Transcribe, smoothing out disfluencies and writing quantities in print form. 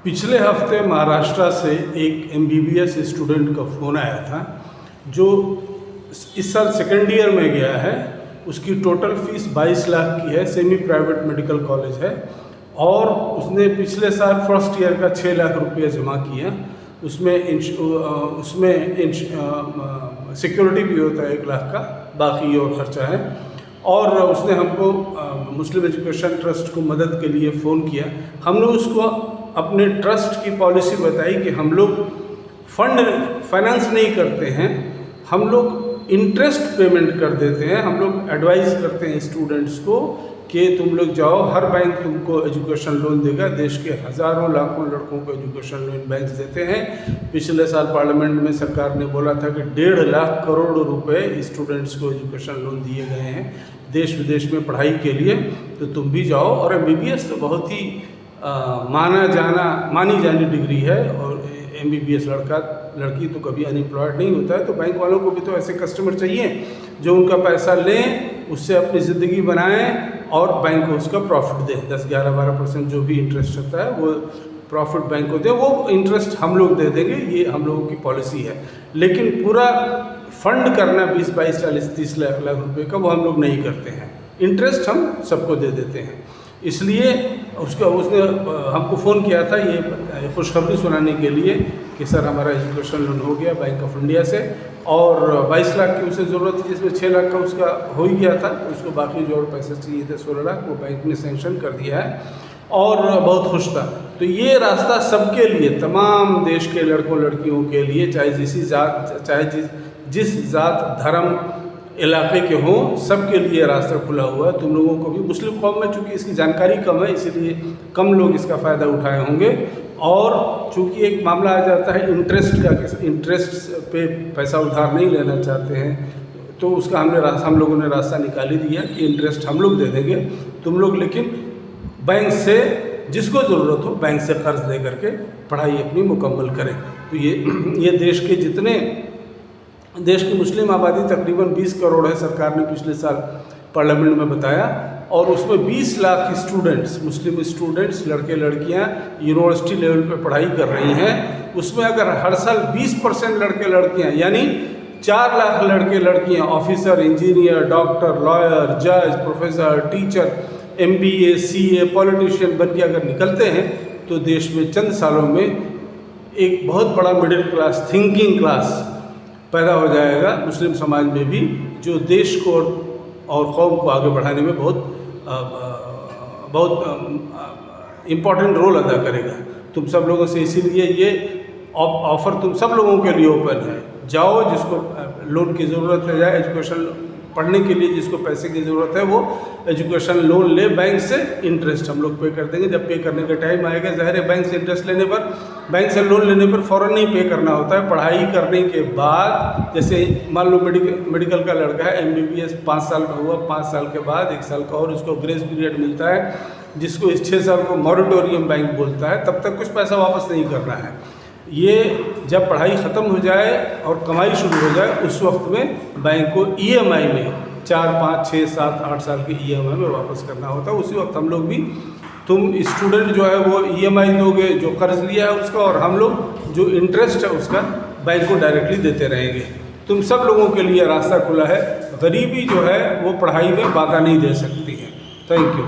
पिछले हफ्ते महाराष्ट्र से एक MBBS स्टूडेंट का फ़ोन आया था जो इस साल सेकेंड ईयर में गया है। उसकी टोटल फीस 22 लाख की है, सेमी प्राइवेट मेडिकल कॉलेज है, और उसने पिछले साल फर्स्ट ईयर का 6 लाख रुपया जमा किया। उसमें सिक्योरिटी भी होता है 1 लाख का, बाकी और ख़र्चा है। और उसने हमको मुस्लिम एजुकेशन ट्रस्ट को मदद के लिए फ़ोन किया। हमने उसको अपने ट्रस्ट की पॉलिसी बताई कि हम लोग फाइनेंस नहीं करते हैं, हम लोग इंटरेस्ट पेमेंट कर देते हैं। हम लोग एडवाइस करते हैं स्टूडेंट्स को कि तुम लोग जाओ, हर बैंक तुमको एजुकेशन लोन देगा। देश के हज़ारों लाखों लड़कों को एजुकेशन लोन बैंक देते हैं। पिछले साल पार्लियामेंट में सरकार ने बोला था कि 1.5 लाख करोड़ रुपए स्टूडेंट्स को एजुकेशन लोन दिए गए हैं देश विदेश में पढ़ाई के लिए। तो तुम भी जाओ। और MBBS तो बहुत ही मानी जानी डिग्री है, और MBBS लड़की तो कभी अनएम्प्लॉयड नहीं होता है। तो बैंक वालों को भी तो ऐसे कस्टमर चाहिए जो उनका पैसा लें, उससे अपनी ज़िंदगी बनाएं और बैंक को उसका प्रॉफिट दें। 10-11-12% जो भी इंटरेस्ट होता है वो प्रॉफिट बैंक को दें। वो इंटरेस्ट हम लोग दे देंगे, ये हम लोगों की पॉलिसी है। लेकिन पूरा फंड करना 20, 22, 40, 30 लाख रुपए का वो हम लोग नहीं करते हैं। इंटरेस्ट हम सबको दे देते हैं। इसलिए उसने हमको फ़ोन किया था ये खुशखबरी सुनाने के लिए कि सर हमारा एजुकेशन लोन हो गया बैंक ऑफ इंडिया से, और 22 लाख की उसे ज़रूरत थी, जिसमें 6 लाख का उसका हो ही गया था। तो उसको बाकी जो और पैसे चाहिए थे 16 लाख, वो बैंक ने सैंक्शन कर दिया है और बहुत खुश था। तो ये रास्ता सबके लिए, तमाम देश के लड़कों लड़कियों के लिए, चाहे जिस जात धर्म इलाके के हों, सबके लिए रास्ता खुला हुआ है। तुम लोगों को भी, मुस्लिम कौम में चूँकि इसकी जानकारी कम है इसलिए कम लोग इसका फ़ायदा उठाए होंगे। और चूँकि एक मामला आ जाता है इंटरेस्ट का, कि इंटरेस्ट पे पैसा उधार नहीं लेना चाहते हैं, तो उसका हम लोगों ने रास्ता निकाल ही दिया कि इंटरेस्ट हम लोग दे देंगे, तुम लोग लेकिन बैंक से जिसको ज़रूरत हो बैंक से कर्ज दे करके पढ़ाई अपनी मुकम्मल करें। तो ये देश की मुस्लिम आबादी तकरीबन 20 करोड़ है, सरकार ने पिछले साल पार्लियामेंट में बताया। और उसमें 20 लाख स्टूडेंट्स, मुस्लिम स्टूडेंट्स, लड़के लड़कियां यूनिवर्सिटी लेवल पे पढ़ाई कर रही हैं। उसमें अगर हर साल 20% लड़के लड़कियां, यानी 4 लाख लड़के लड़कियां ऑफिसर, इंजीनियर, डॉक्टर, लॉयर, जज, professor, teacher, MBA, CA, politician बन के अगर निकलते हैं तो देश में चंद सालों में एक बहुत बड़ा मिडिल क्लास, थिंकिंग क्लास पैदा हो जाएगा मुस्लिम समाज में भी, जो देश को और कौम को आगे बढ़ाने में बहुत इम्पॉर्टेंट रोल अदा करेगा। तुम सब लोगों से इसीलिए ये ऑफ़र तुम सब लोगों के लिए ओपन है। जाओ, जिसको लोन की ज़रूरत है, जाए एजुकेशन पढ़ने के लिए, जिसको पैसे की ज़रूरत है वो एजुकेशन लोन ले बैंक से। इंटरेस्ट हम लोग पे कर देंगे। जब पे करने का टाइम आएगा, ज़ाहिर है बैंक से इंटरेस्ट लेने पर, बैंक से लोन लेने पर फ़ौरन नहीं पे करना होता है। पढ़ाई करने के बाद, जैसे मान लो मेडिकल का लड़का है, MBBS 5 साल का हुआ, 5 साल के बाद 1 साल का और उसको ग्रेस पीरियड मिलता है, जिसको इस 6 साल को मॉरेटोरियम बैंक बोलता है। तब तक कुछ पैसा वापस नहीं करना है। ये जब पढ़ाई ख़त्म हो जाए और कमाई शुरू हो जाए, उस वक्त में बैंक को EMI में 4, 5, 6, 7, 8 साल के EMI में वापस करना होता है। उसी वक्त हम लोग भी, तुम स्टूडेंट जो है वो EMI दोगे जो कर्ज लिया है उसका, और हम लोग जो इंटरेस्ट है उसका बैंक को डायरेक्टली देते रहेंगे। तुम सब लोगों के लिए रास्ता खुला है। गरीबी जो है वो पढ़ाई में बाधा नहीं दे सकती है। Thank you.